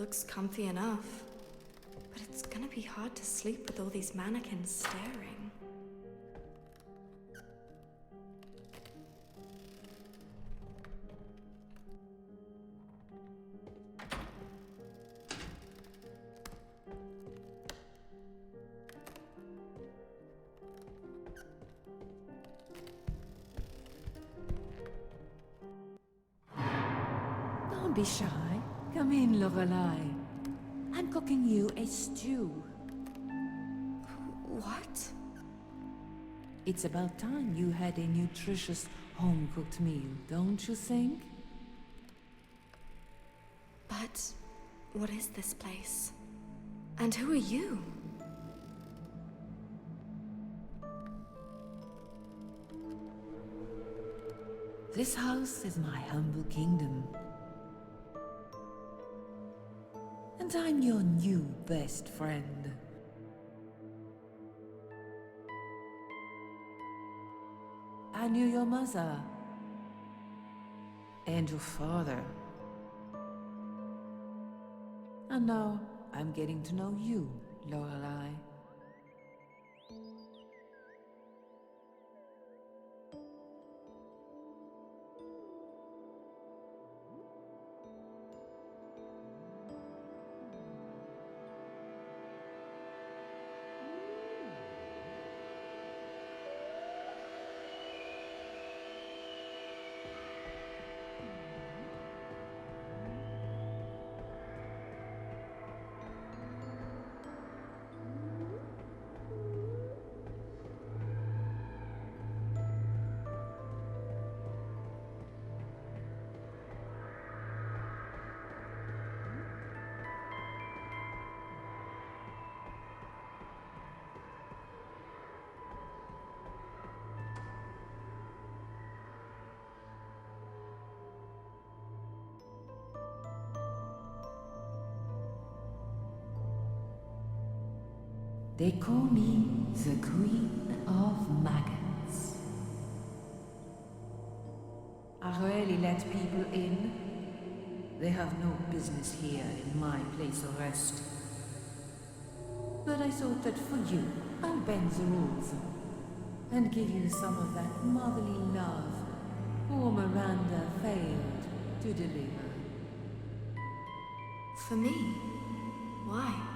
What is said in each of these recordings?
looks comfy enough. But it's gonna be hard to sleep with all these mannequins staring. Don't be shy. Come in, Lorelai. I'm cooking you a stew. What? It's about time you had a nutritious home-cooked meal, don't you think? But what is this place? And who are you? This house is my humble kingdom. And I'm your new best friend. I knew your mother. And your father. And now I'm getting to know you, Lorelai. They call me the Queen of Maggots. I rarely let people in. They have no business here in my place of rest. But I thought that for you, I'll bend the rules and give you some of that motherly love poor Miranda failed to deliver. For me? Why?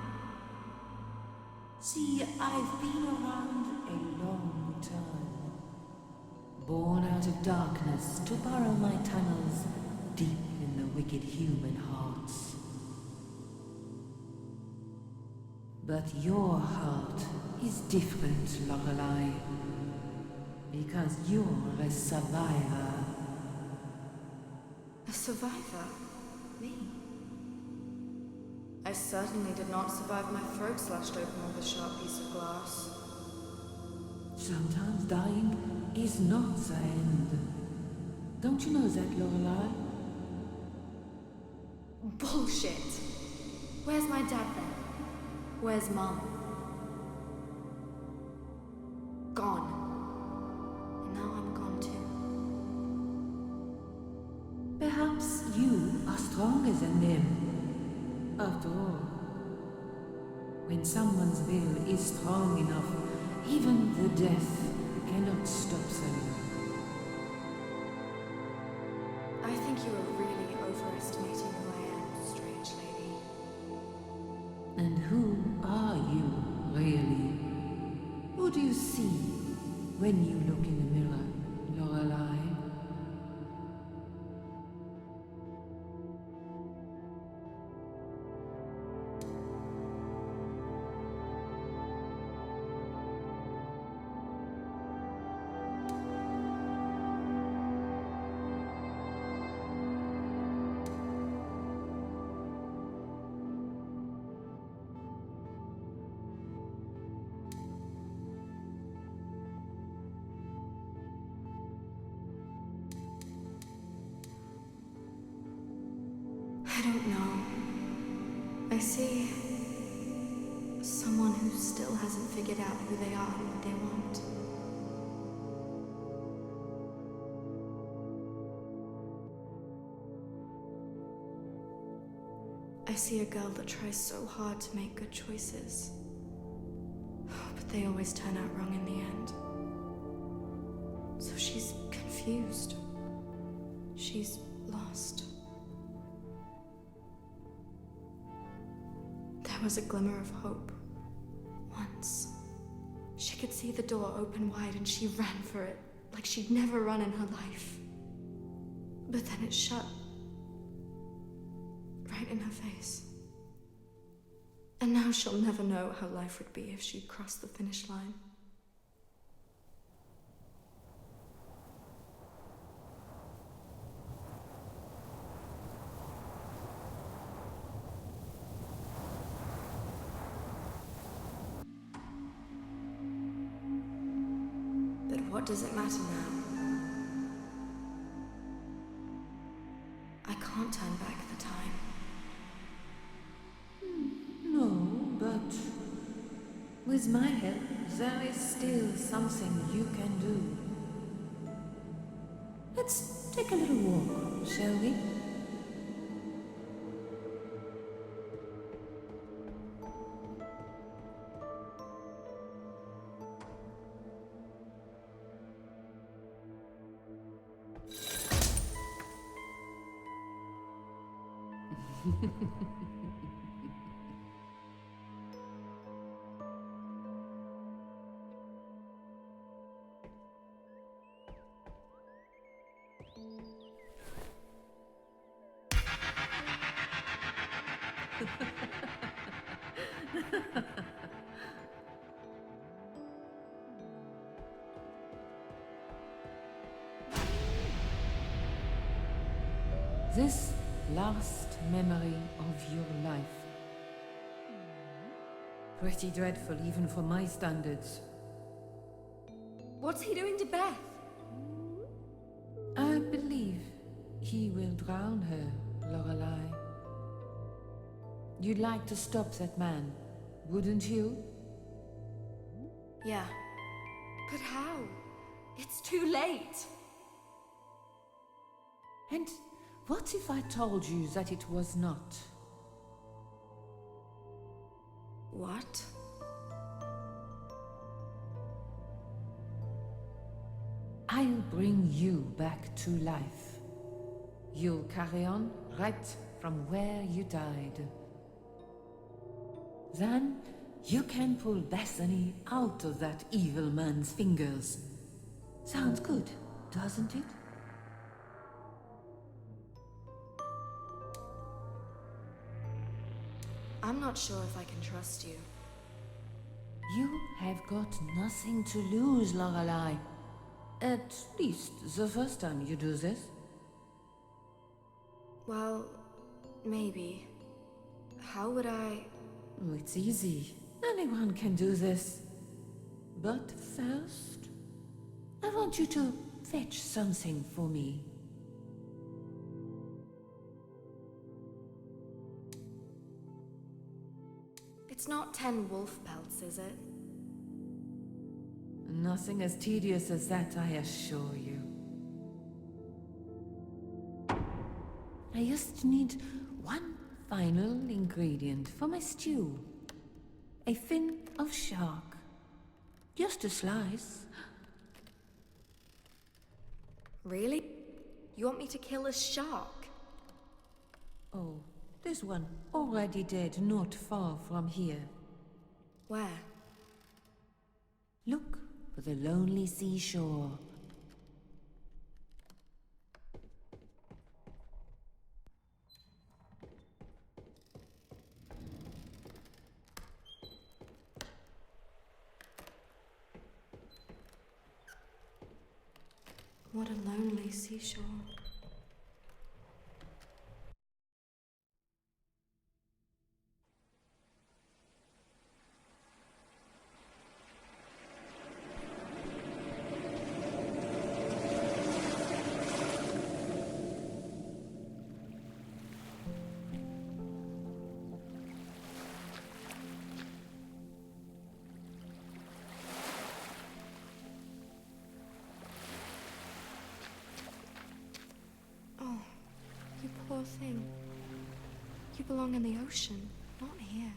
See, I've been around a long time. Born out of darkness to burrow my tunnels deep in the wicked human hearts. But your heart is different, Lorelai. Because you're a survivor. A survivor? Me? I certainly did not survive my throat slashed open with a sharp piece of glass. Sometimes dying is not the end. Don't you know that, Lorelai? Bullshit! Where's my dad then? Where's Mum? Gone. And now I'm gone too. Perhaps you are stronger than them. After all, when someone's will is strong enough, even the death cannot stop them. I think you are really overestimating who I am, strange lady. And who are you, really? Who do you see when you look in the mirror, Lorelai? I don't know. I see someone who still hasn't figured out who they are and what they want. I I see a girl that tries so hard to make good choices. But they always turn out wrong in the end. So she's confused. She's lost. There was a glimmer of hope. Once. She could see the door open wide and she ran for it, like she'd never run in her life. But then it shut. Right in her face. And now she'll never know how life would be if she'd crossed the finish line. But what does it matter now? I can't turn back the time. No, but with my help, there is still something you can do. Let's take a little walk, shall we? This last memory of your life. Pretty dreadful even for my standards. What's he doing to Beth? I believe he will drown her, Lorelai. You'd like to stop that man, wouldn't you? Yeah. But how? It's too late. And what if I told you that it was not? What? I'll bring you back to life. You'll carry on right from where you died. Then you can pull Bethany out of that evil man's fingers. Sounds good, doesn't it? I'm not sure if I can trust you. You have got nothing to lose, Lorelai. At least the first time you do this. Well, maybe. How would I... Oh, it's easy. Anyone can do this. But first, I want you to fetch something for me. It's not 10 wolf pelts, is it? Nothing as tedious as that, I assure you. I just need one final ingredient for my stew. A fin of shark. Just a slice. Really? You want me to kill a shark? Oh, there's one already dead not far from here. Where? Look for the lonely seashore. What a lonely seashore. Oh, you poor thing. You belong in the ocean, not here.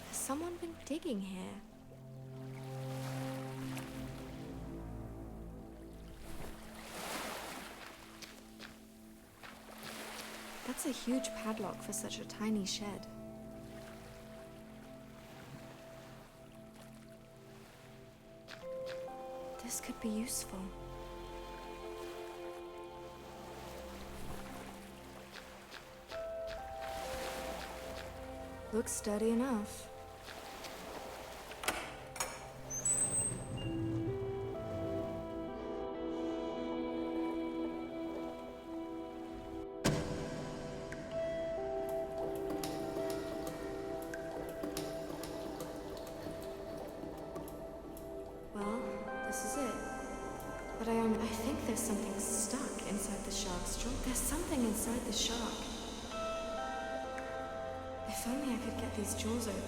Has someone been digging here? That's a huge padlock for such a tiny shed. This could be useful. Looks sturdy enough. Well, this is it. But I think there's something stuck inside the shark's jaw. There's something inside the shark. If only I could get these jaws open.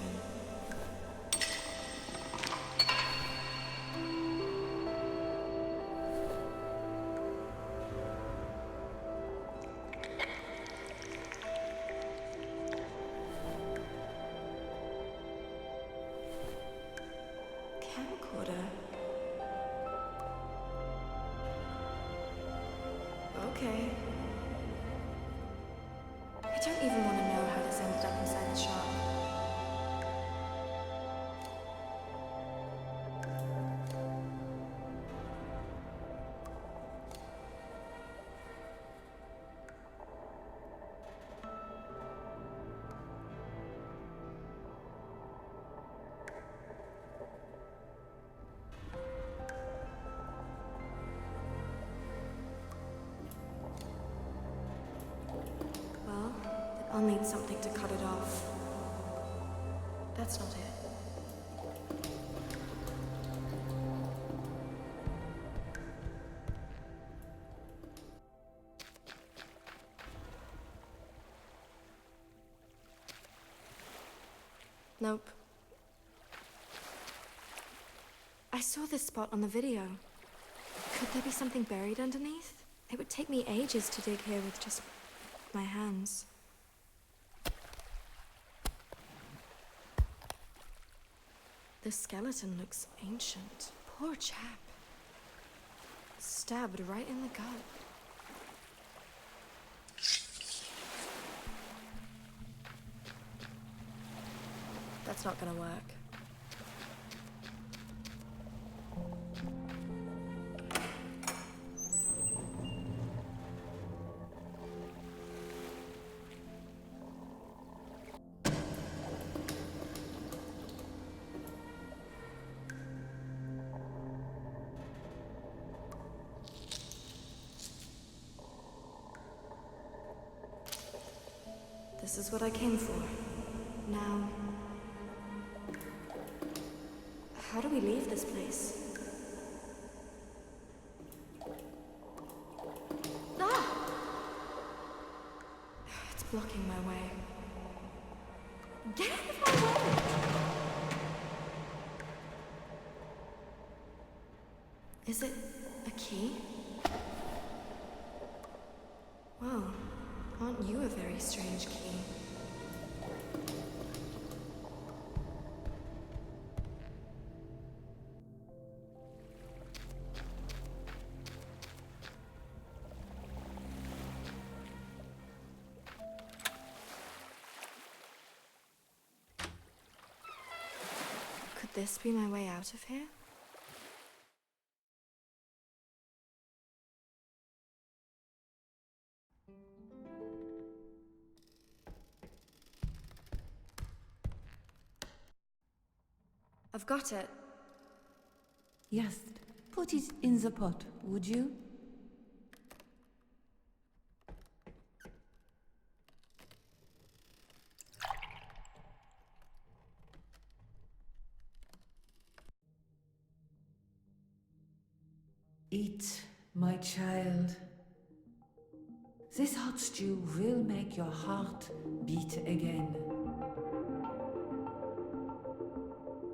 Camcorder. Okay. I don't even want to know how this ended up inside the shark. Well, I'll need something to cut it off. That's not it. Nope. I saw this spot on the video. Could there be something buried underneath? It would take me ages to dig here with just my hands. The skeleton looks ancient. Poor chap. Stabbed right in the gut. That's not gonna work. This is what I came for. Now, how do we leave this place? Ah! It's blocking my way. Get out of my way! Is it a key? Whoa, aren't you a very strange key? Could this be my way out of here? I've got it. Yes, put it in the pot, would you? My child, this hot stew will make your heart beat again.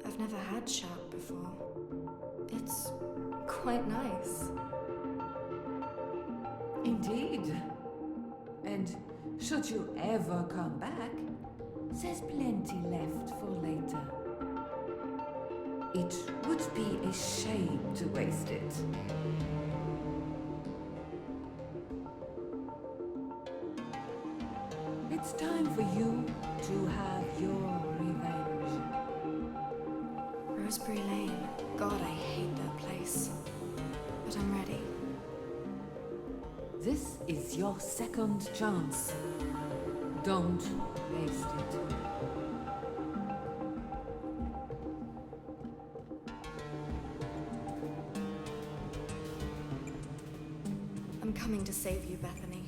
I've never had shark before. It's quite nice. Indeed. And should you ever come back, there's plenty left for later. It would be a shame to waste it. It's time for you to have your revenge. Roseberry Lane. God, I hate that place. But I'm ready. This is your second chance. Don't waste it. I'm coming to save you, Bethany.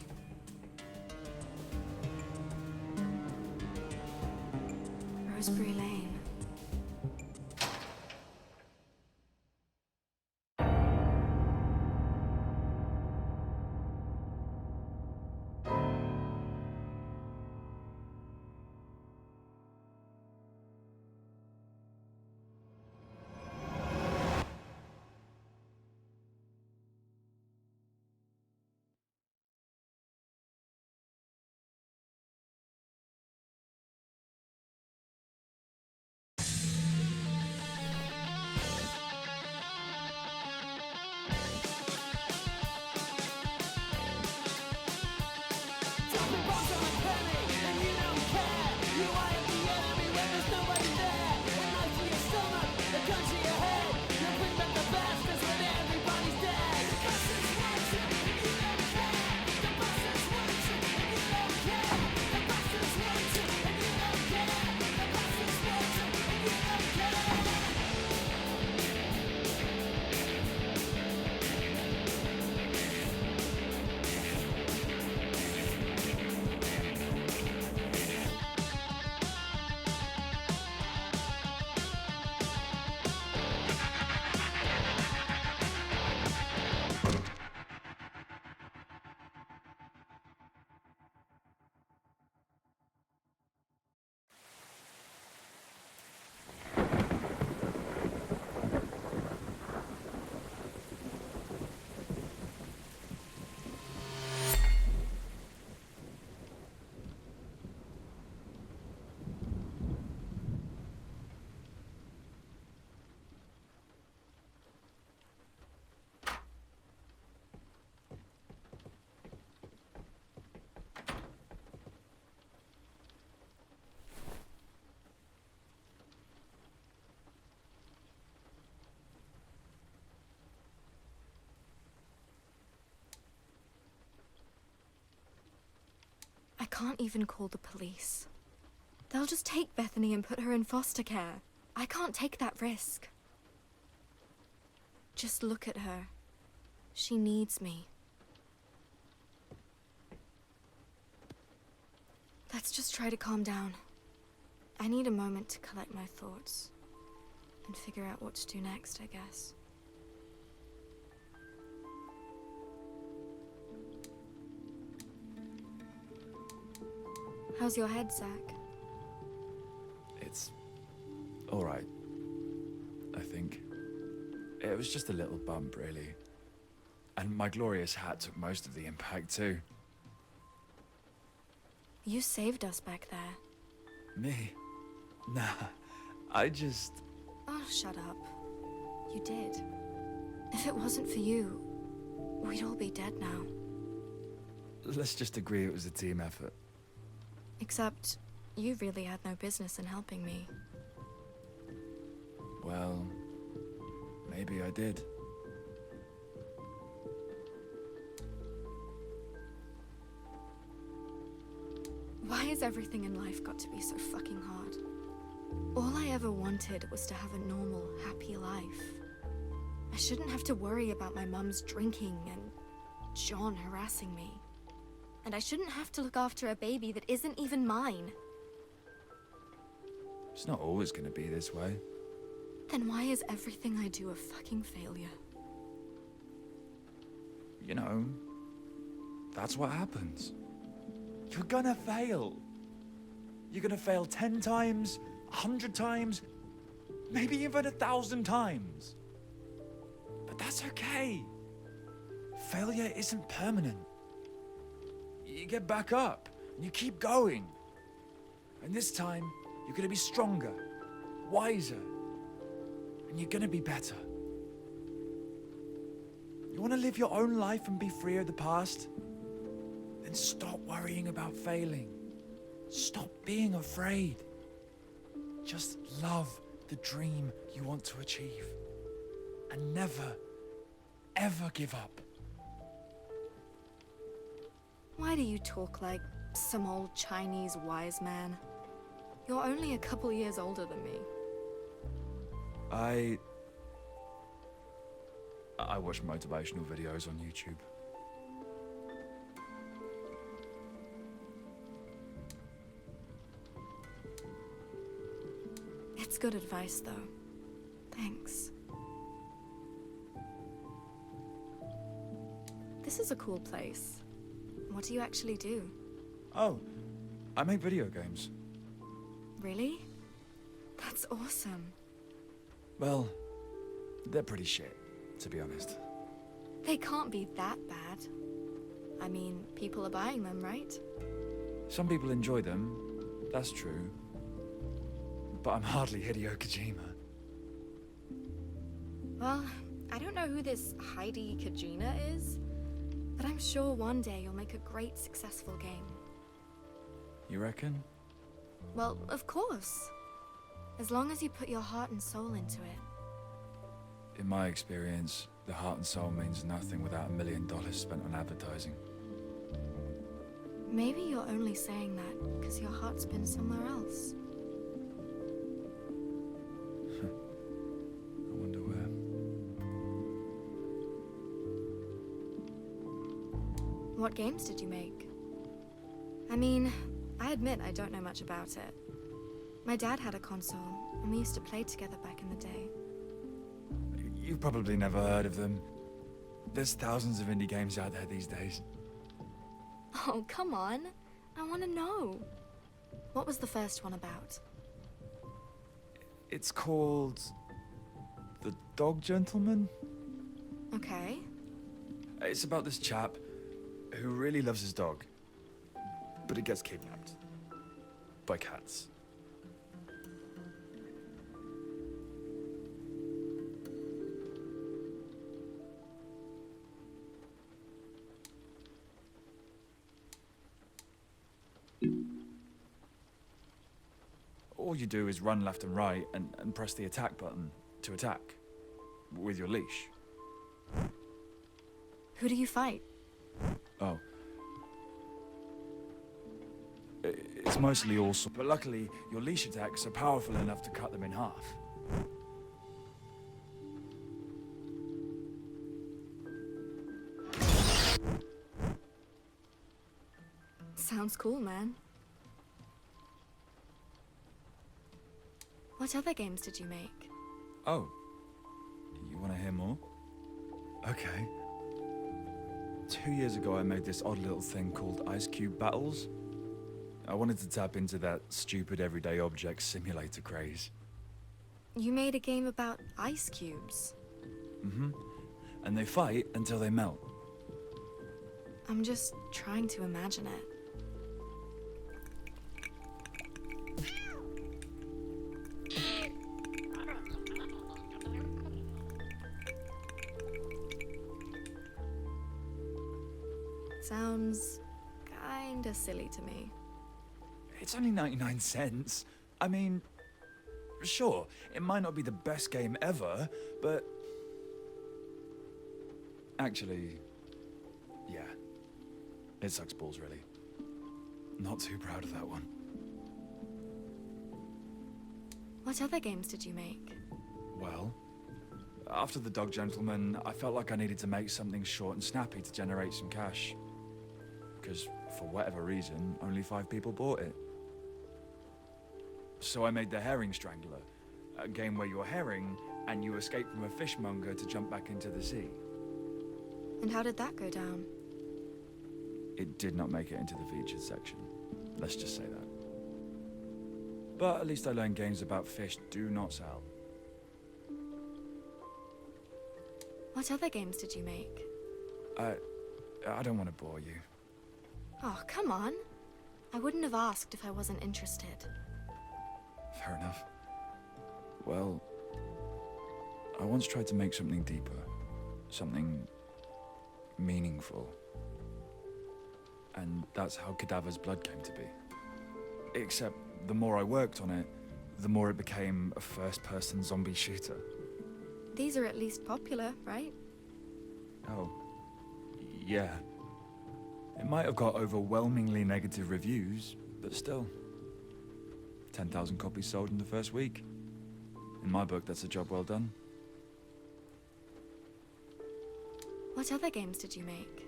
Roseberry Lane. I can't even call the police. They'll just take Bethany and put her in foster care. I can't take that risk. Just look at her. She needs me. Let's just try to calm down. I need a moment to collect my thoughts and figure out what to do next, I guess. How's your head, Zach? It's all right, I think. It was just a little bump, really. And my glorious hat took most of the impact, too. You saved us back there. Me? Nah, I just... Oh, shut up. You did. If it wasn't for you, we'd all be dead now. Let's just agree it was a team effort. Except, you really had no business in helping me. Well, maybe I did. Why has everything in life got to be so fucking hard? All I ever wanted was to have a normal, happy life. I shouldn't have to worry about my mum's drinking and John harassing me. And I shouldn't have to look after a baby that isn't even mine. It's not always gonna be this way. Then why is everything I do a fucking failure? you know, that's what happens. You're gonna fail. You're gonna fail 10 times, 100 times, maybe even 1,000 times. But that's okay. Failure isn't permanent. You get back up, and you keep going. And this time, you're gonna be stronger, wiser, and you're gonna be better. You wanna live your own life and be free of the past? Then stop worrying about failing. Stop being afraid. Just love the dream you want to achieve. And never, ever give up. Why do you talk like some old Chinese wise man? You're only a couple years older than me. I watch motivational videos on YouTube. It's good advice, though. Thanks. This is a cool place. What do you actually do? Oh, I make video games. Really? That's awesome. Well, they're pretty shit, to be honest. They can't be that bad. I mean, people are buying them, right? Some people enjoy them, that's true. But I'm hardly Hideo Kojima. Well, I don't know who this Heidi Kojima is, but I'm sure one day you'll make a great, successful game. You reckon? Well, of course. As long as you put your heart and soul into it. In my experience, the heart and soul means nothing without $1 million spent on advertising. Maybe you're only saying that because your heart's been somewhere else. I wonder where. What games did you make? I mean, I admit I don't know much about it. My dad had a console, and we used to play together back in the day. You've probably never heard of them. There's thousands of indie games out there these days. Oh, come on. I want to know. What was the first one about? It's called... The Dog Gentleman? Okay. It's about this chap who really loves his dog, but it gets kidnapped by cats. All you do is run left and right and press the attack button to attack with your leash. Who do you fight? Oh. It's mostly all sorts, but luckily your leash attacks are powerful enough to cut them in half. Sounds cool, man. What other games did you make? Oh. You want to hear more? Okay. 2 years ago I made this odd little thing called Ice Cube Battles. I wanted to tap into that stupid everyday object simulator craze. You made a game about ice cubes. Mm-hmm. And they fight until they melt. I'm just trying to imagine it. Sounds kinda silly to me. It's only 99 cents. I mean, sure, it might not be the best game ever, but... Actually, yeah. It sucks balls, really. Not too proud of that one. What other games did you make? Well, after The Dog Gentleman, I felt like I needed to make something short and snappy to generate some cash. Because, for whatever reason, only 5 people bought it. So I made The Herring Strangler, a game where you're a herring and you escape from a fishmonger to jump back into the sea. And how did that go down? It did not make it into the featured section. Let's just say that. But at least I learned games about fish do not sell. What other games did you make? I don't want to bore you. Oh, come on. I wouldn't have asked if I wasn't interested. Fair enough. Well, I once tried to make something deeper. Something meaningful. And that's how Cadaver's Blood came to be. Except the more I worked on it, the more it became a first-person zombie shooter. These are at least popular, right? Oh, yeah. It might have got overwhelmingly negative reviews, but still. 10,000 copies sold in the first week. In my book, that's a job well done. What other games did you make?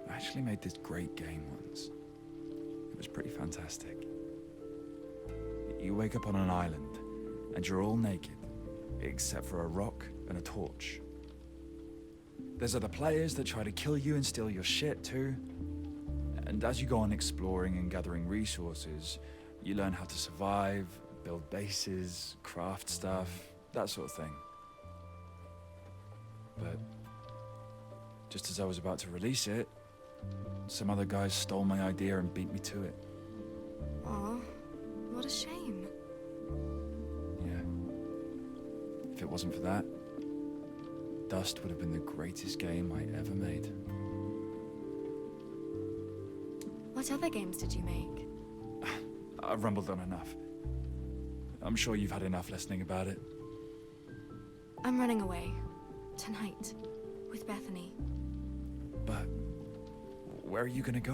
I actually made this great game once. It was pretty fantastic. You wake up on an island, and you're all naked, except for a rock and a torch. There's other players that try to kill you and steal your shit too. And as you go on exploring and gathering resources, you learn how to survive, build bases, craft stuff, that sort of thing. But just as I was about to release it, some other guys stole my idea and beat me to it. Aw, what a shame. Yeah. If it wasn't for that, Dust would have been the greatest game I ever made. What other games did you make? I've rumbled on enough. I'm sure you've had enough listening about it. I'm running away. Tonight. With Bethany. But where are you gonna go?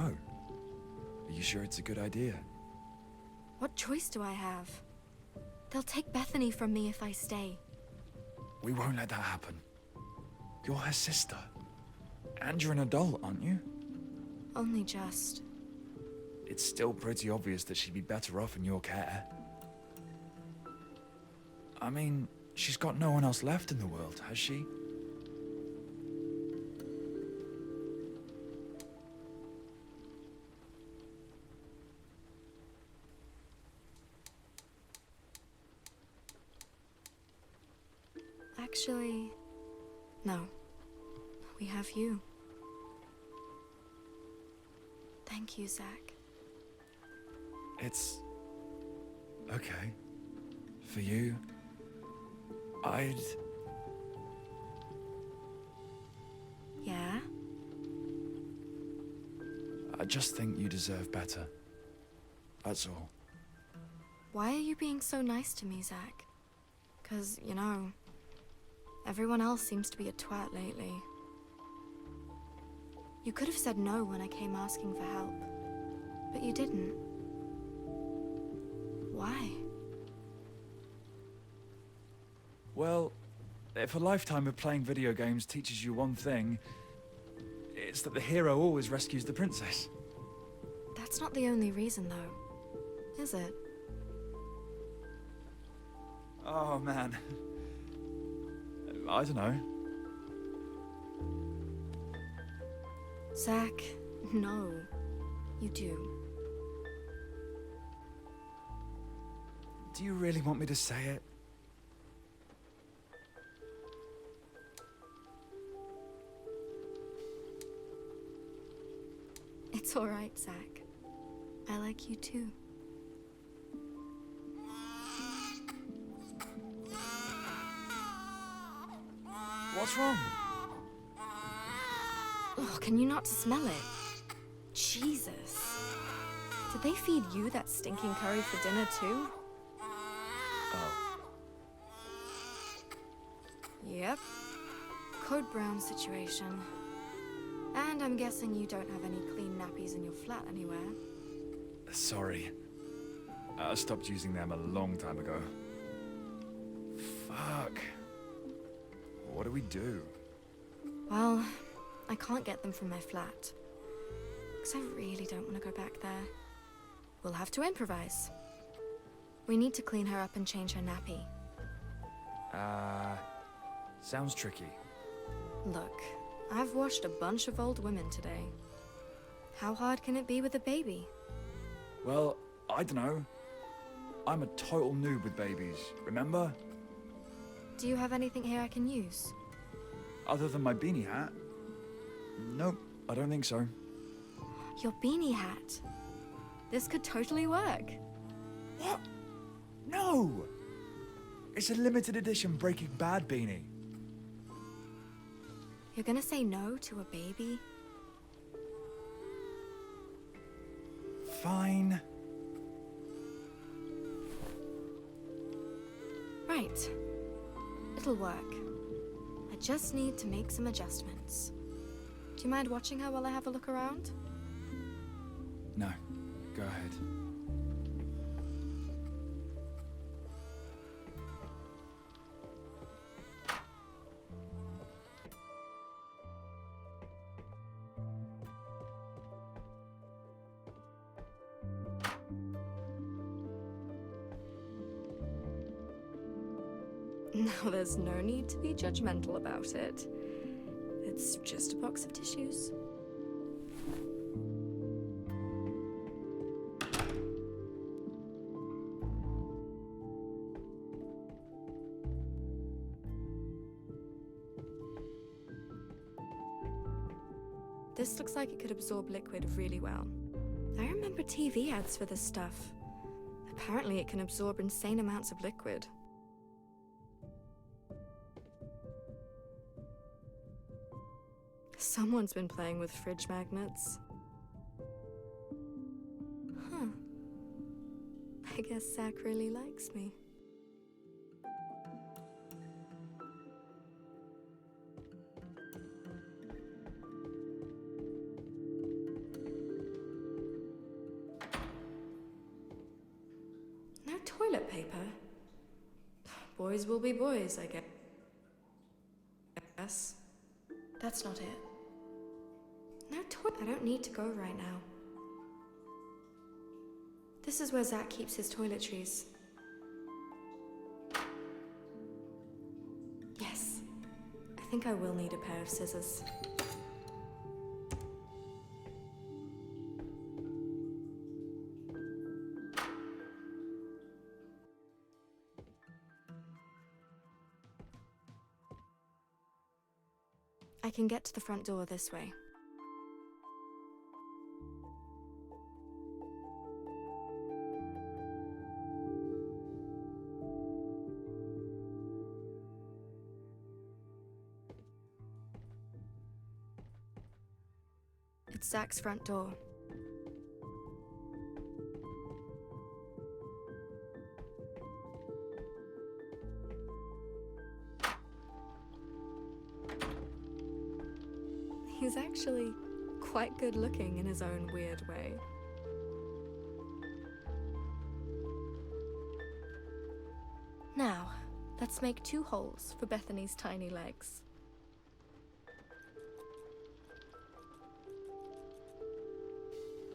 Are you sure it's a good idea? What choice do I have? They'll take Bethany from me if I stay. We won't let that happen. You're her sister. And you're an adult, aren't you? Only just. It's still pretty obvious that she'd be better off in your care. I mean, she's got no one else left in the world, has she? Actually, no. We have you. Thank you, Zach. It's okay. For you, Yeah? I just think you deserve better. That's all. Why are you being so nice to me, Zach? 'Cause, you know, everyone else seems to be a twat lately. You could have said no when I came asking for help, but you didn't. Why? Well, if a lifetime of playing video games teaches you one thing, it's that the hero always rescues the princess. That's not the only reason, though, is it? Oh, man. I don't know. Zach, no. You do. Do you really want me to say it? It's all right, Zach. I like you too. What's wrong? Oh, can you not smell it? Jesus. Did they feed you that stinking curry for dinner too? Oh. Yep. Code Brown situation. And I'm guessing you don't have any clean nappies in your flat anywhere. Sorry. I stopped using them a long time ago. Fuck. What do we do? Well, I can't get them from my flat. Because I really don't want to go back there. We'll have to improvise. We need to clean her up and change her nappy. Sounds tricky. Look, I've washed a bunch of old women today. How hard can it be with a baby? Well, I don't know. I'm a total noob with babies, remember? Do you have anything here I can use? Other than my beanie hat? Nope, I don't think so. Your beanie hat. This could totally work. What? No! It's a limited edition Breaking Bad beanie. You're gonna say no to a baby? Fine. Right. It'll work. I just need to make some adjustments. Do you mind watching her while I have a look around? No, go ahead. Now there's no need to be judgmental about it. It's just a box of tissues. This looks like it could absorb liquid really well. I remember TV ads for this stuff. Apparently it can absorb insane amounts of liquid. Someone's been playing with fridge magnets. Huh. I guess Zach really likes me. No toilet paper? Boys will be boys, I guess. That's not it. No toilet. I don't need to go right now. This is where Zach keeps his toiletries. Yes. I think I will need a pair of scissors. I can get to the front door this way. It's Zach's front door. He's actually quite good looking in his own weird way. Now, let's make 2 holes for Bethany's tiny legs.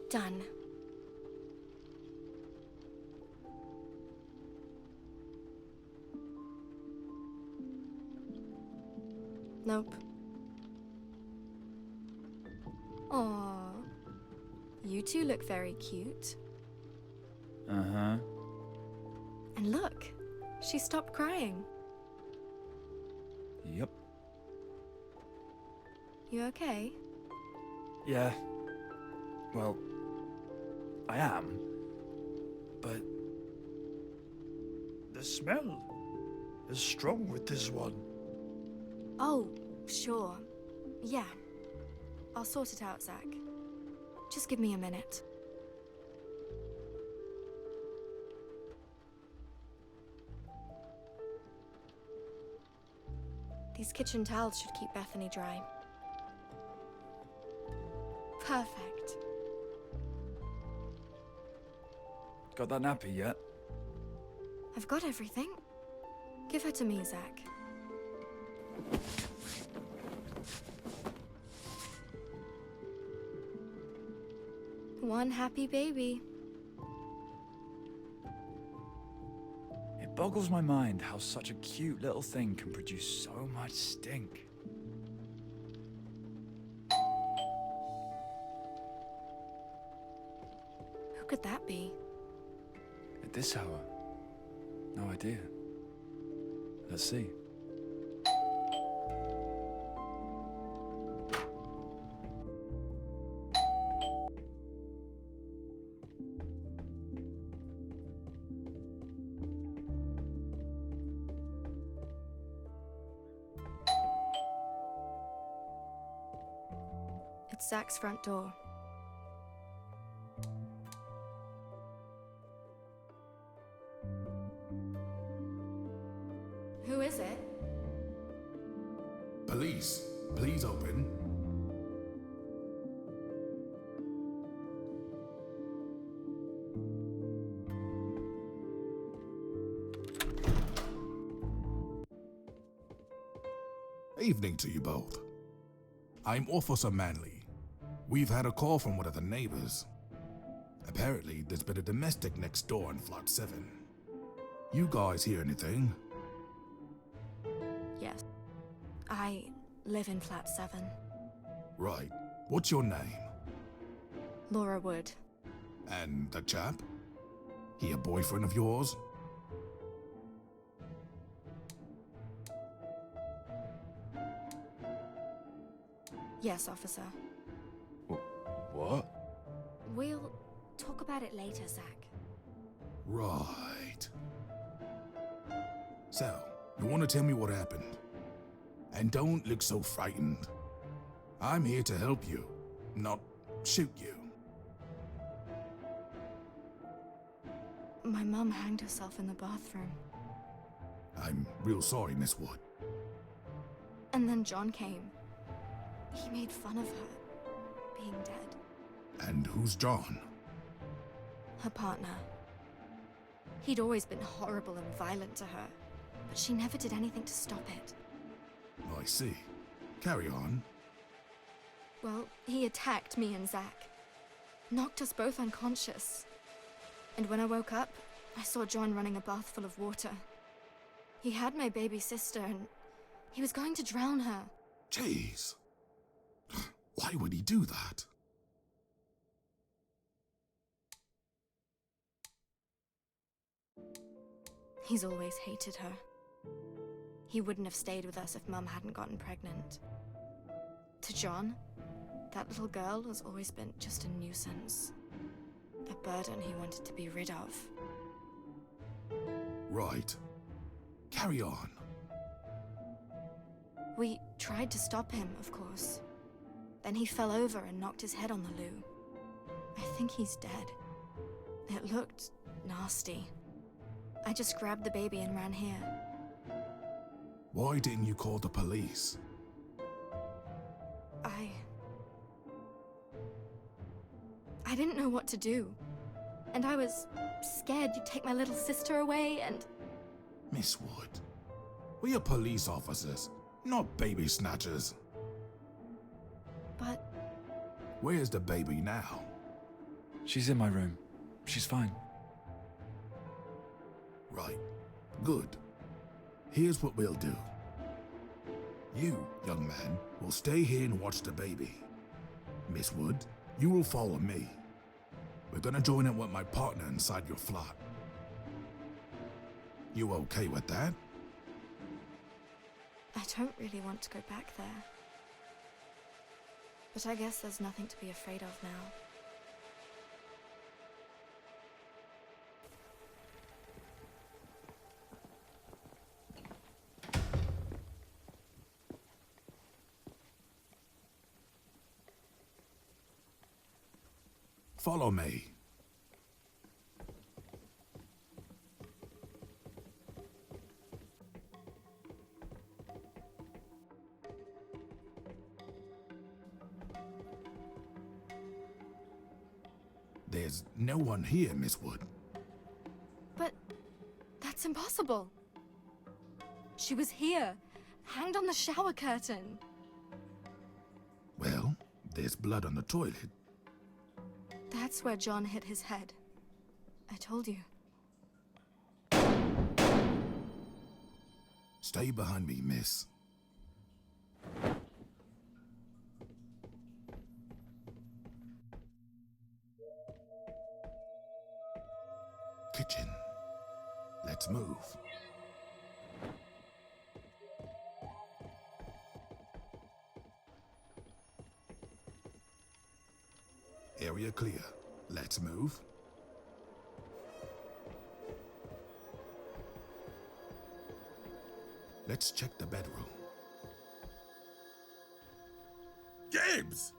Done. Nope. Aww. You two look very cute. Uh-huh. And look, she stopped crying. Yep. You okay? Yeah. Well, I am. But The smell is strong with this one. Oh, sure. Yeah. I'll sort it out, Zach. Just give me a minute. These kitchen towels should keep Bethany dry. Perfect. got that nappy yet? I've got everything. Give her to me, Zach. One happy baby. It boggles my mind how such a cute little thing can produce so much stink. could that be? At this hour? No idea. Let's see. It's Zach's front door. Who is it? Police, please open. Evening to you both. I'm Officer Manley. We've had a call from one of the neighbors. Apparently, there's been a domestic next door in Flat 7. You guys hear anything? Yes. I live in flat 7. Right. What's your name? Laura Wood. And the chap? He a boyfriend of yours? Yes, officer. What? We'll talk about it later, Zach. Right. So, you want to tell me what happened? And don't look so frightened. I'm here to help you, not shoot you. My mum hanged herself in the bathroom. I'm real sorry, Miss Wood. And then John came. He made fun of her being dead. And who's John? Her partner. He'd always been horrible and violent to her, but she never did anything to stop it. I see. Carry on. Well, he attacked me and Zach. Knocked us both unconscious. And when I woke up, I saw John running a bath full of water. He had my baby sister and he was going to drown her. Jeez. Why would he do that? He's always hated her. He wouldn't have stayed with us if Mum hadn't gotten pregnant. To John, that little girl has always been just a nuisance. A burden he wanted to be rid of. Right. Carry on. We tried to stop him, of course. Then he fell over and knocked his head on the loo. I think he's dead. It looked nasty. I just grabbed the baby and ran here. Why didn't you call the police? I didn't know what to do. And I was scared you'd take my little sister away and... Miss Wood, we are police officers, not baby snatchers. But... Where's the baby now? She's in my room. She's fine. Right. Good. Here's what we'll do. You, young man, will stay here and watch the baby. Miss Wood, you will follow me. We're gonna join in with my partner inside your flat. You okay with that? I don't really want to go back there. But I guess there's nothing to be afraid of now. Follow me. There's no one here, Miss Wood. But that's impossible. She was here, hanged on the shower curtain. Well, there's blood on the toilet. That's where John hit his head. I told you. Stay behind me, miss. kitchen. Let's move. Area clear. Let's move. Let's check the bedroom. James!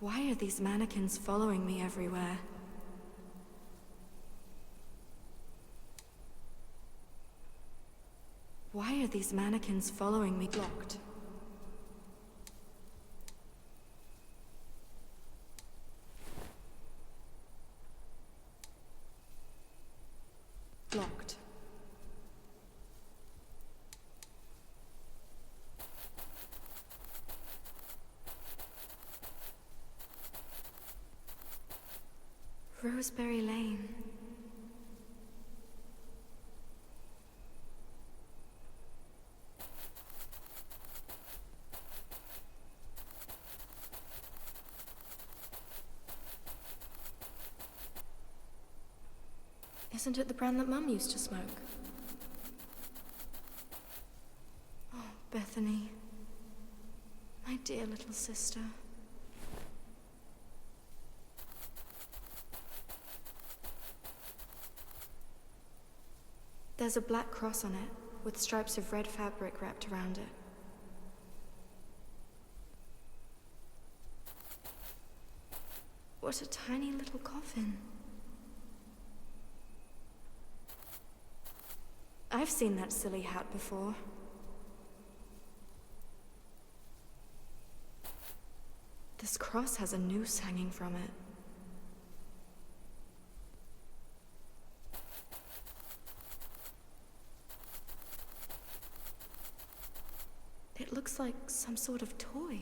Why are these mannequins following me everywhere? Why are these mannequins following me? Blocked. Blocked. Roseberry Lane. Isn't it the brand that Mum used to smoke? Oh, Bethany. My dear little sister. There's a black cross on it, with stripes of red fabric wrapped around it. What a tiny little coffin. I've seen that silly hat before. This cross has a noose hanging from it. It looks like some sort of toy.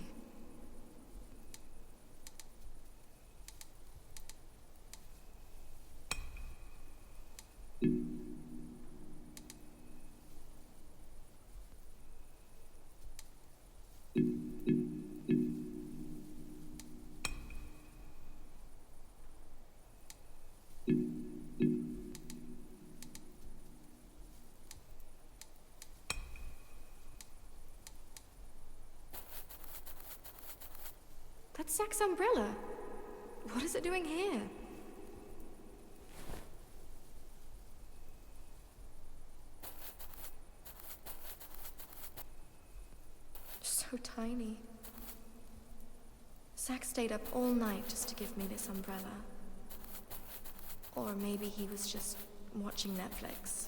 It's Zack's umbrella. What is it doing here? So tiny. Zack stayed up all night just to give me this umbrella. Or maybe he was just watching Netflix.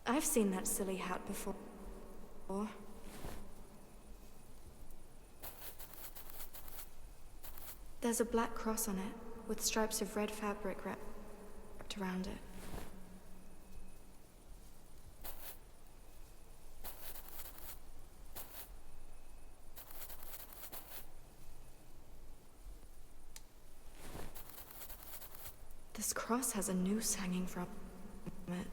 I've seen that silly hat before. There's a black cross on it, with stripes of red fabric wrapped around it. This cross has a noose hanging from it.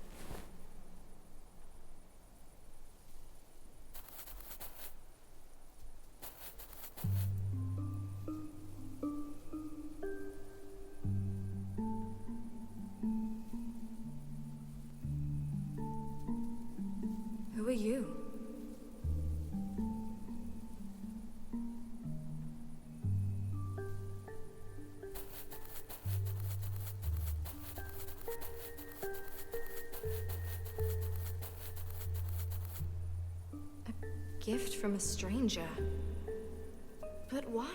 Who are you? A gift from a stranger. But why?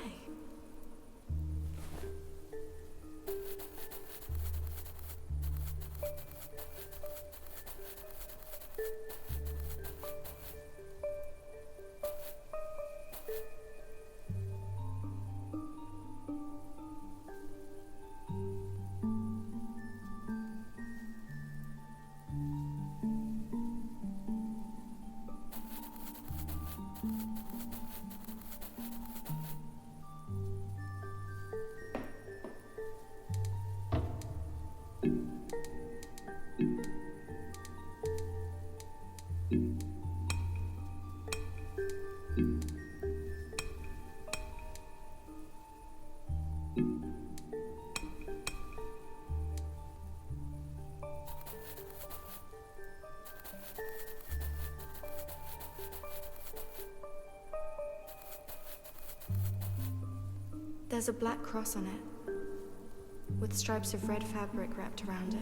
There's a black cross on it, with stripes of red fabric wrapped around it.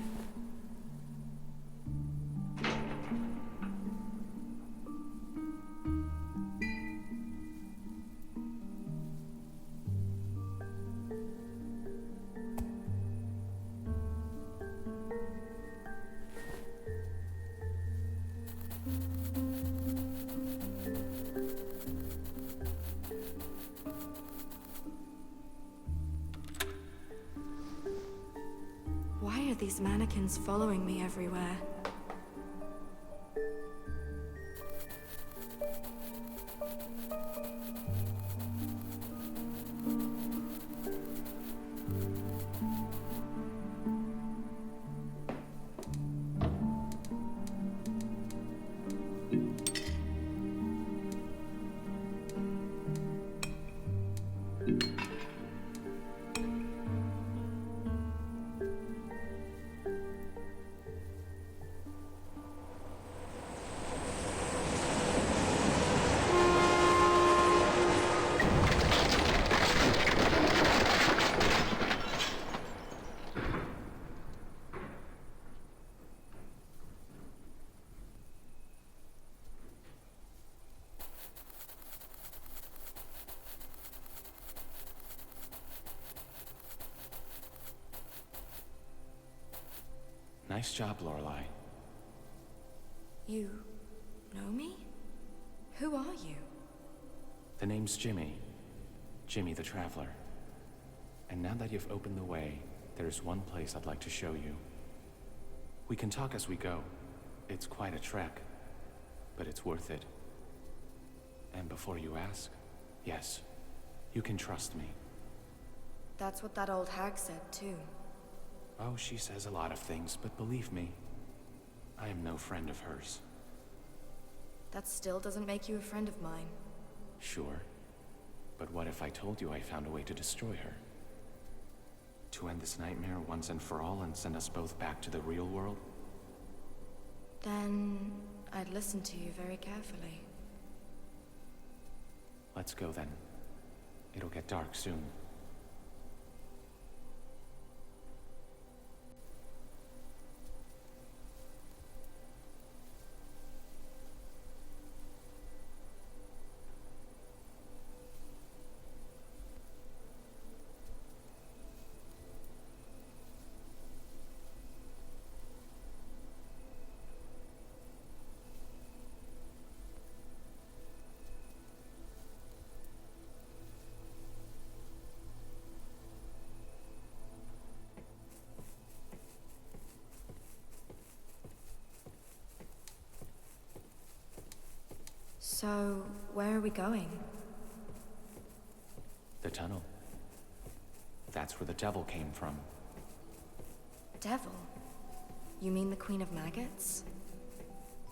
Why are these mannequins following me everywhere? Nice job, Lorelai. You know me? Who are you? The name's Jimmy. Jimmy the Traveler. And now that you've opened the way, there's one place I'd like to show you. We can talk as we go. It's quite a trek, but it's worth it. And before you ask, yes, you can trust me. That's what that old hag said, too. Oh, she says a lot of things, but believe me, I am no friend of hers. That still doesn't make you a friend of mine. Sure. But what if I told you I found a way to destroy her? To end this nightmare once and for all and send us both back to the real world? Then I'd listen to you very carefully. Let's go then. It'll get dark soon. So, where are we going? The tunnel. That's where the devil came from. Devil? You mean the Queen of Maggots?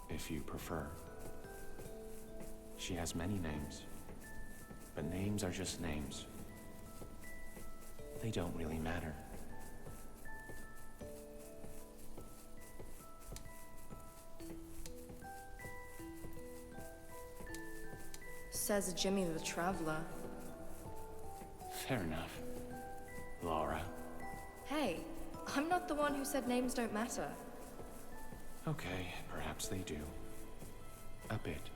If you prefer. She has many names. But names are just names. They don't really matter. Says Jimmy the Traveler. Fair enough. Laura. Hey, I'm not the one who said names don't matter. Okay, perhaps they do. A bit.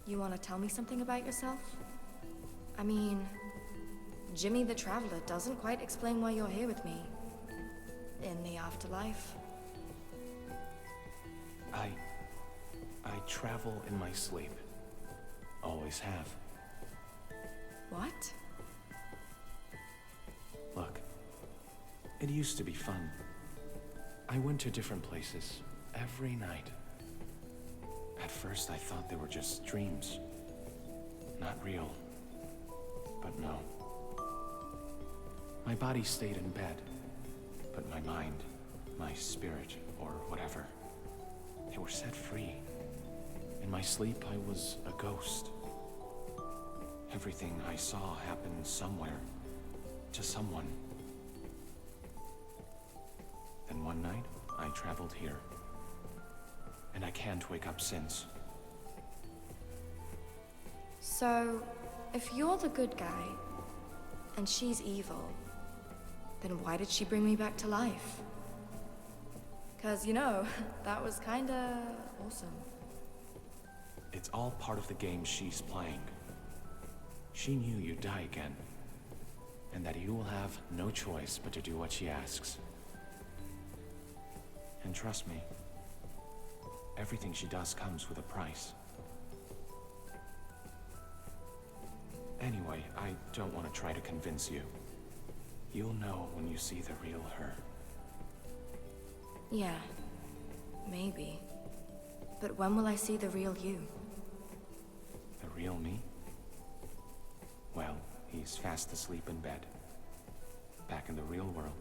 You want to tell me something about yourself? I mean, Jimmy the Traveler doesn't quite explain why you're here with me. In the afterlife. I travel in my sleep. Always have. What? Look, it used to be fun. I went to different places every night. At first I thought they were just dreams. Not real. But no. My body stayed in bed, but my mind, my spirit, or whatever, they were set free. In my sleep, I was a ghost. Everything I saw happened somewhere, to someone. Then one night, I traveled here. And I can't wake up since. So, if you're the good guy, and she's evil, then why did she bring me back to life? 'Cause, you know, that was kinda awesome. It's all part of the game she's playing. She knew you'd die again, and that you will have no choice but to do what she asks. And trust me, everything she does comes with a price. Anyway, I don't want to try to convince you. You'll know when you see the real her. Yeah, maybe. But when will I see the real you? The real me? Well, he's fast asleep in bed. Back in the real world.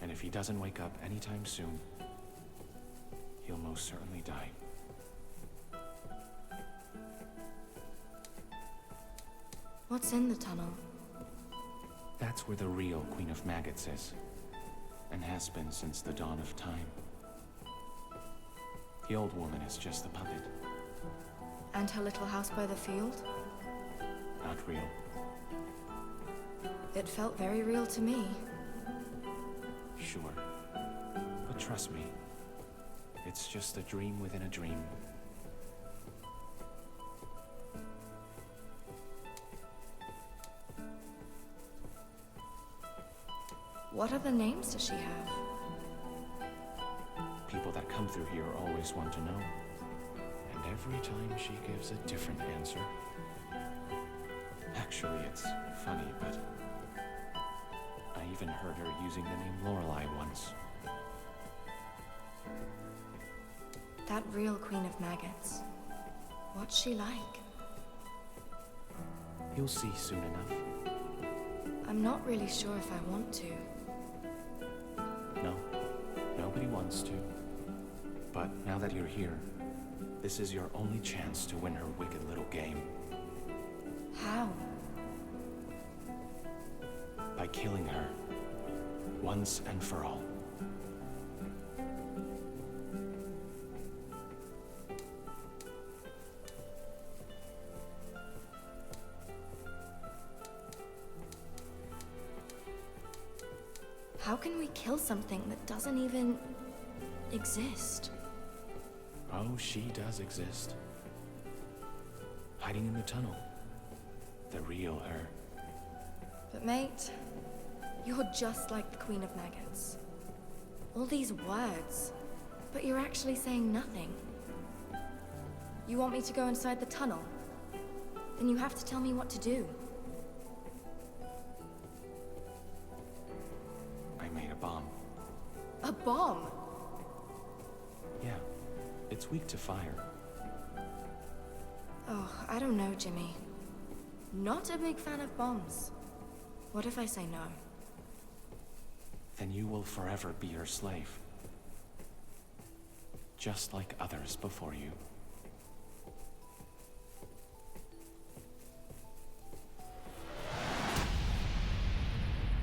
And if he doesn't wake up anytime soon, he'll most certainly die. What's in the tunnel? That's where the real Queen of Maggots is, and has been since the dawn of time. The old woman is just a puppet. And her little house by the field? Not real. It felt very real to me. Sure. But trust me, it's just a dream within a dream. What other names does she have? People that come through here always want to know. And every time she gives a different answer. Actually, it's funny, but I even heard her using the name Lorelai once. That real Queen of Maggots. What's she like? You'll see soon enough. I'm not really sure if I want to. No, nobody wants to. But now that you're here, this is your only chance to win her wicked little game. How? By killing her. once and for all. How can we kill something that doesn't even exist? Oh, she does exist. Hiding in the tunnel. The real her. But mate, you're just like the Queen of Maggots. All these words, but you're actually saying nothing. You want me to go inside the tunnel? Then you have to tell me what to do. I made a bomb. A bomb? Yeah, it's weak to fire. Oh, I don't know, Jimmy. Not a big fan of bombs. What if I say no? Then you will forever be her slave. Just like others before you.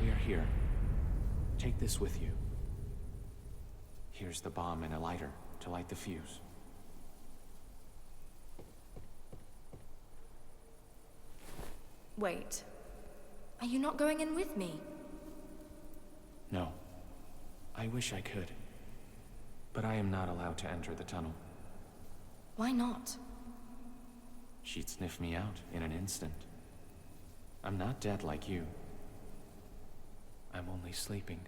We are here. Take this with you. Here's the bomb and a lighter to light the fuse. Wait. Are you not going in with me? No. I wish I could. But I am not allowed to enter the tunnel. Why not? She'd sniff me out in an instant. I'm not dead like you. I'm only sleeping.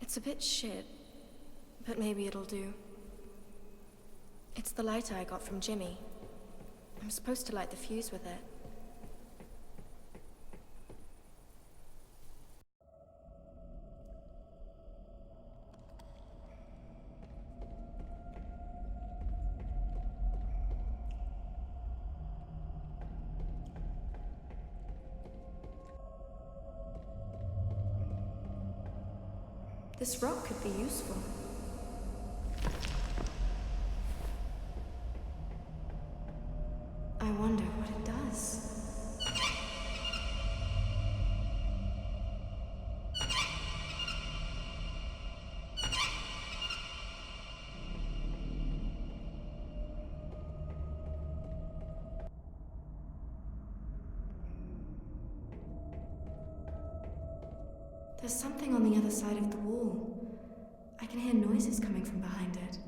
It's a bit shit, but maybe it'll do. It's the lighter I got from Jimmy. I'm supposed to light the fuse with it. This rock could be useful. I wonder what it does. There's something on the other side of the wall. I can hear noises coming from behind it.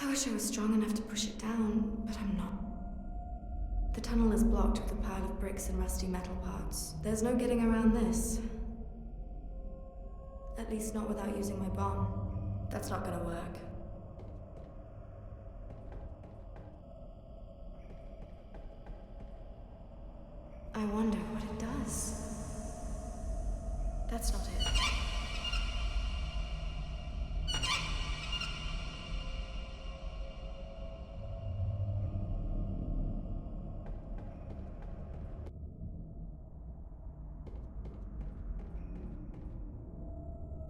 I wish I was strong enough to push it down, but I'm not. The tunnel is blocked with a pile of bricks and rusty metal parts. There's no getting around this. At least not without using my bomb. That's not gonna work. I wonder what it does. That's not it.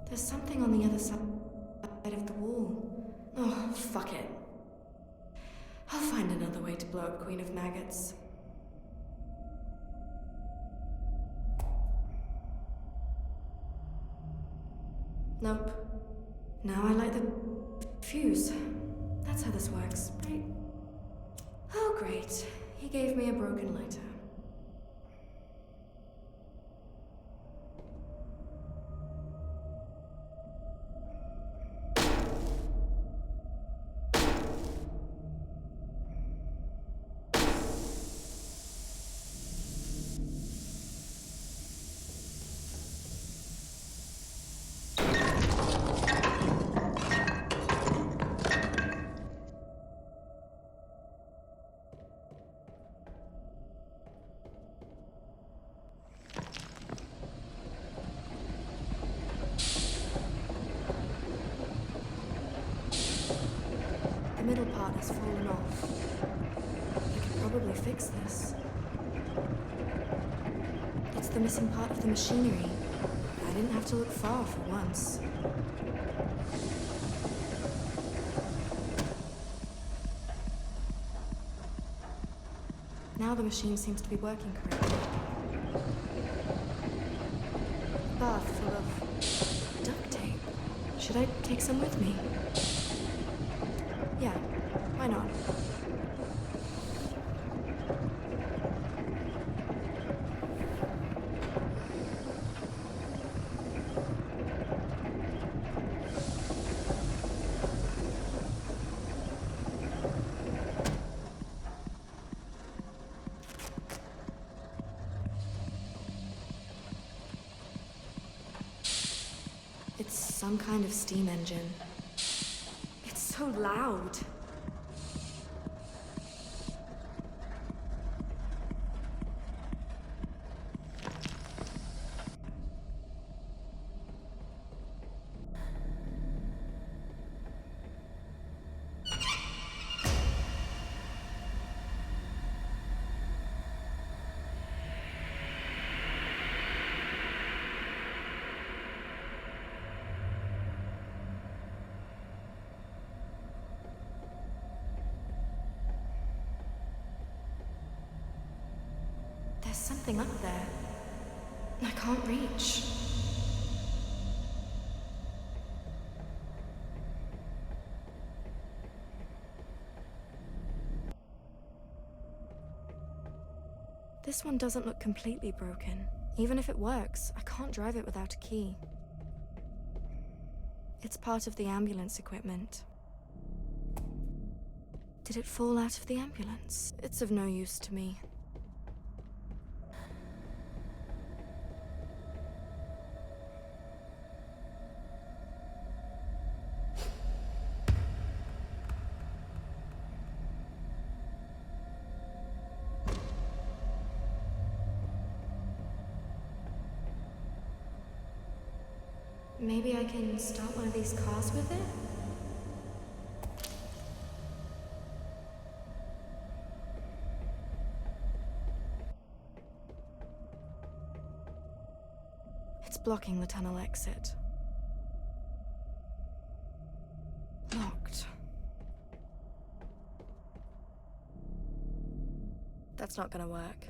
There's something on the other side of the wall. Oh, fuck it. I'll find another way to blow up Queen of Maggots. Nope. Now I light the fuse. That's how this works, right? Oh, great. He gave me a broken lighter. The middle part has fallen off. I could probably fix this. It's the missing part of the machinery. I didn't have to look far for once. Now the machine seems to be working correctly. Bath full of duct tape. Should I take some with me? Yeah, why not? It's some kind of steam engine. It's so loud. There's something up there. I can't reach. This one doesn't look completely broken. Even if it works, I can't drive it without a key. It's part of the ambulance equipment. Did it fall out of the ambulance? It's of no use to me. Maybe I can start one of these cars with it? It's blocking the tunnel exit. Locked. That's not gonna work.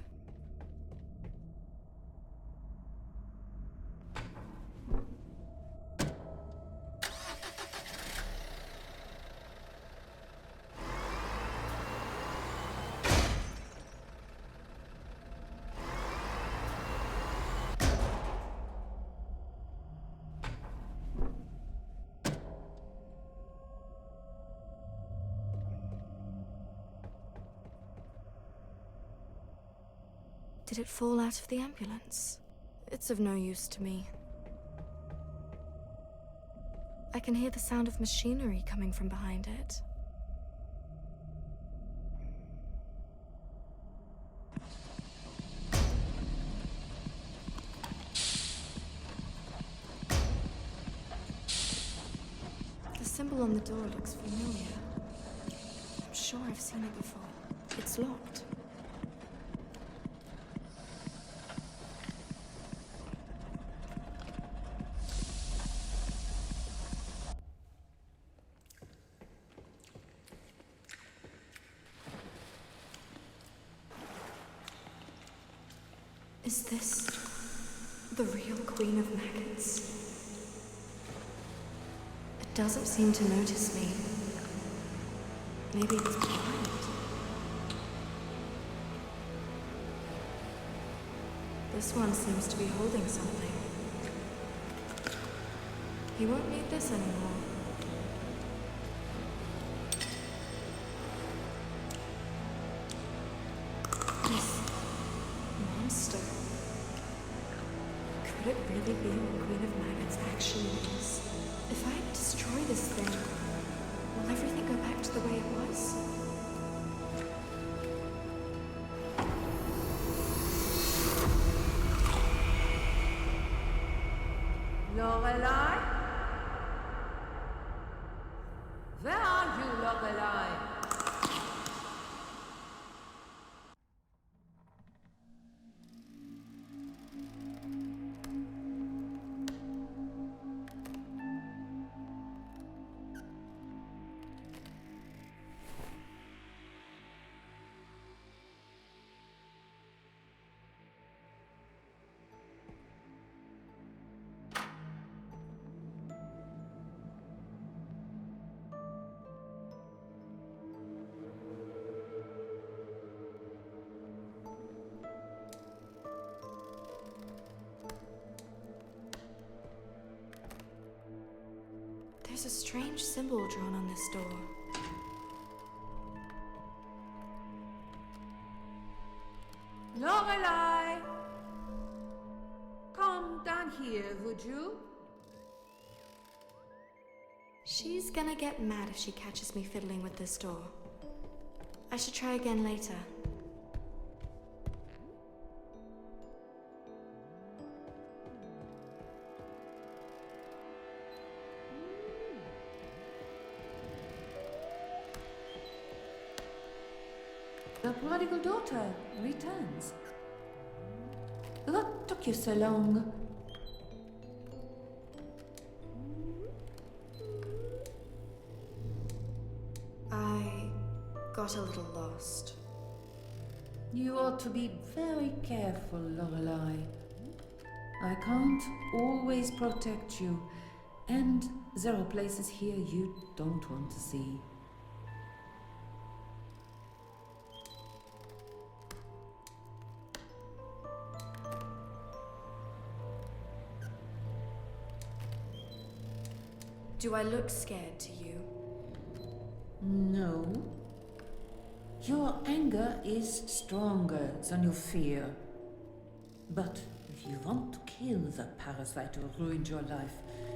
Did it fall out of the ambulance? It's of no use to me. I can hear the sound of machinery coming from behind it. The symbol on the door looks familiar. I'm sure I've seen it before. It's locked. Is this the real Queen of Maggots? It doesn't seem to notice me. Maybe it's blind. This one seems to be holding something. He won't need this anymore. This monster. Could it really be what Queen of Maggots actually is? If I destroy this thing, will everything go back to the way it was? Lorelai? Where are you, Lorelai? There's a strange symbol drawn on this door. Lorelai! Come down here, would you? She's gonna get mad if she catches me fiddling with this door. I should try again later. The prodigal daughter returns. What took you so long? I got a little lost. You ought to be very careful, Lorelai. I can't always protect you, and there are places here you don't want to see. Do I look scared to you? No. Your anger is stronger than your fear. But if you want to kill the parasite who ruined your life,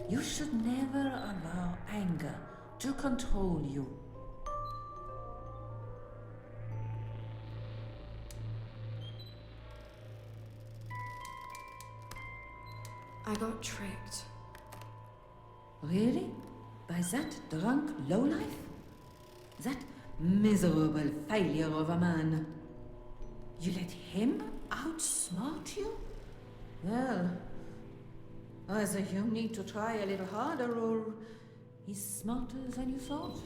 you should never allow anger to control you. I got tricked. Really? By that drunk lowlife? That miserable failure of a man? You let him outsmart you? Well, either you need to try a little harder or he's smarter than you thought.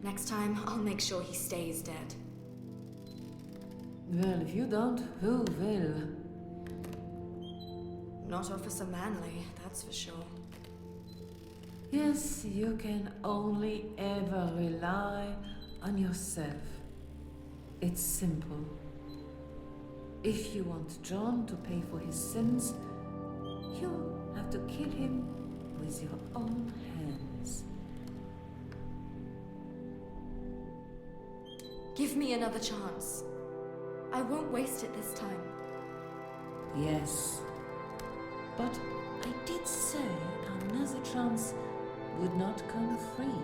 Next time, I'll make sure he stays dead. Well, if you don't, who will? Not Officer Manley, that's for sure. Yes, you can only ever rely on yourself. It's simple. If you want John to pay for his sins, you'll have to kill him with your own hands. Give me another chance. I won't waste it this time. Yes. But I did say another chance would not come free.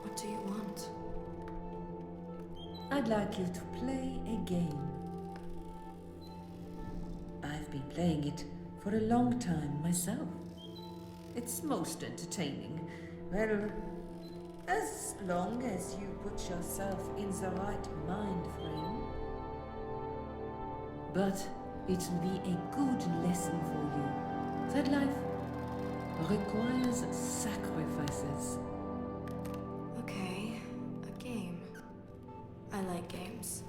What do you want? I'd like you to play a game. I've been playing it for a long time myself. It's most entertaining. Well, as long as you put yourself in the right mind frame. But it'll be a good lesson for you that life requires sacrifices. Okay, a game. I like games.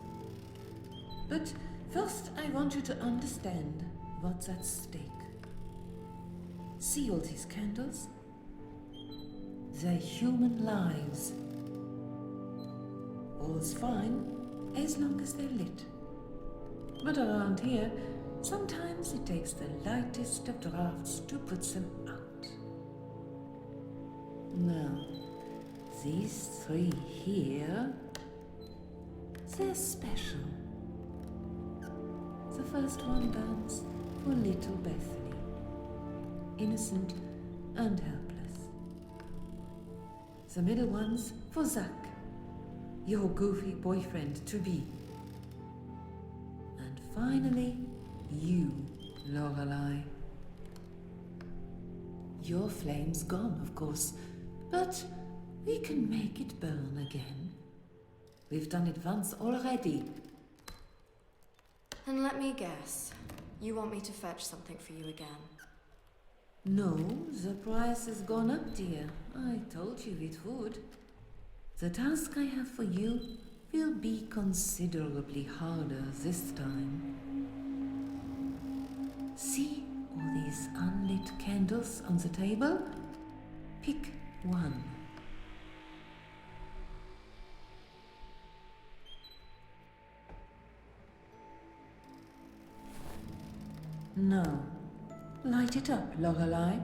But first I want you to understand what's at stake. See all these candles? They're human lives. All's fine as long as they're lit. But around here, sometimes it takes the lightest of drafts to put them out. Now, these three here, they're special. The first one burns for little Bethany, innocent and helpless. The middle one's for Zach, your goofy boyfriend-to-be. And finally, you, Lorelai. Your flame's gone, of course, but we can make it burn again. We've done it once already. And let me guess. You want me to fetch something for you again? No, the price has gone up, dear. I told you it would. The task I have for you will be considerably harder this time. See all these unlit candles on the table? Pick one. Now, light it up, Lorelai.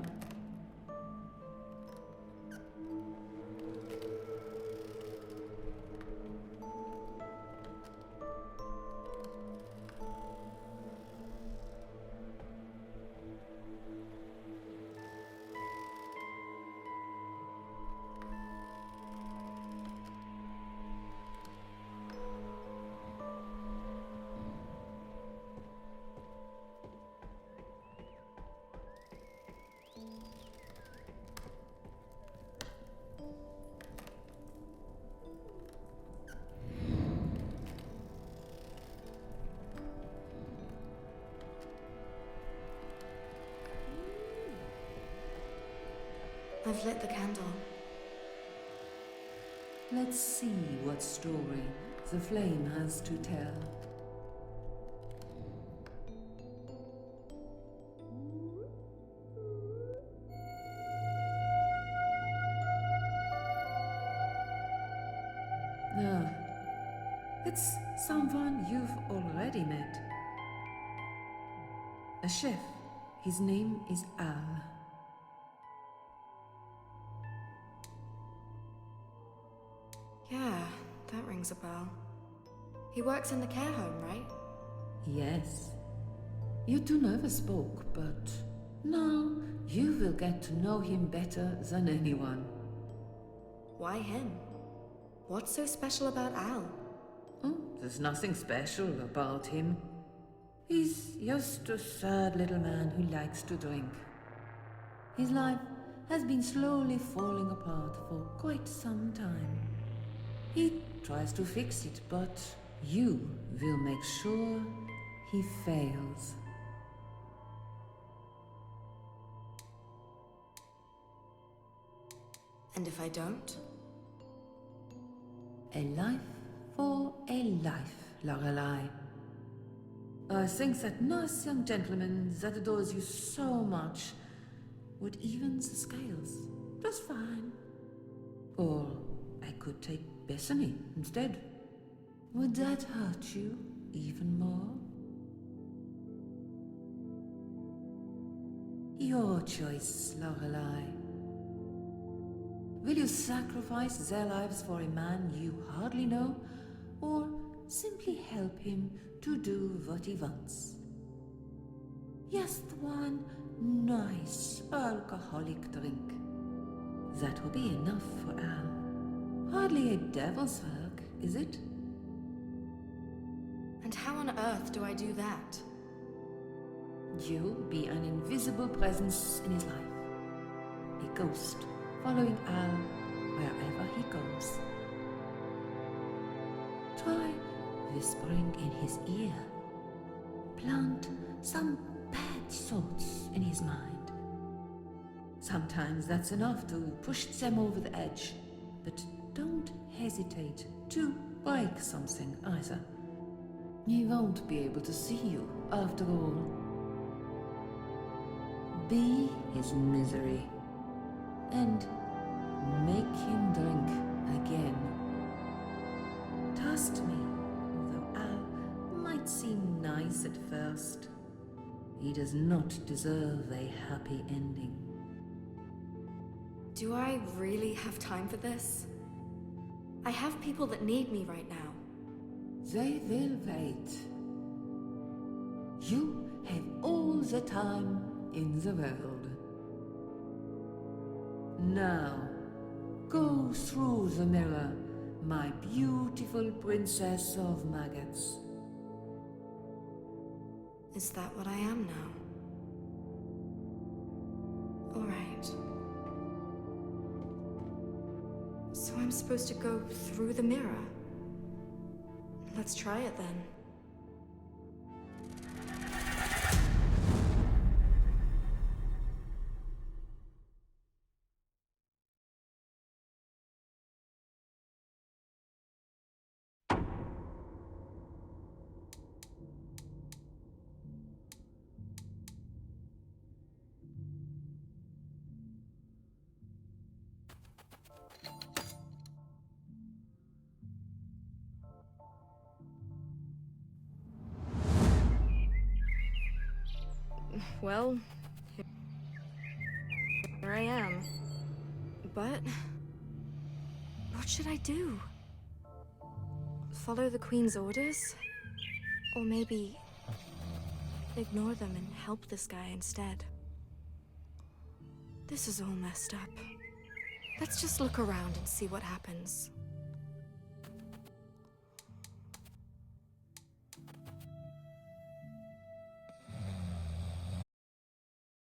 I've lit the candle. Let's see what story the flame has to tell. Ah, it's someone you've already met. A chef. His name is Al. Yeah, that rings a bell. He works in the care home, right? Yes. You two never spoke, but now you will get to know him better than anyone. Why him? What's so special about Al? Oh, there's nothing special about him. He's just a sad little man who likes to drink. His life has been slowly falling apart for quite some time. He tries to fix it, but you will make sure he fails. And if I don't? A life for a life, Lorelai. I think that nice young gentleman that adores you so much would even the scales just fine. Or I could take Bethany instead. Would that hurt you even more? Your choice, Lorelai. Will you sacrifice their lives for a man you hardly know, or simply help him to do what he wants? Just one nice alcoholic drink. That will be enough for Al. Hardly a devil's work, is it? And how on earth do I do that? You'll be an invisible presence in his life. A ghost following Al wherever he goes. Try whispering in his ear. Plant some bad thoughts in his mind. Sometimes that's enough to push them over the edge, but don't hesitate to break something either. He won't be able to see you after all. Be his misery and make him drink again. Trust me, though Al might seem nice at first, he does not deserve a happy ending. Do I really have time for this? I have people that need me right now. They will wait. You have all the time in the world. Now, go through the mirror, my beautiful princess of maggots. Is that what I am now? All right. So I'm supposed to go through the mirror. Let's try it then. Well, here I am. But what should I do? Follow the Queen's orders? Or maybe ignore them and help this guy instead? This is all messed up. Let's just look around and see what happens.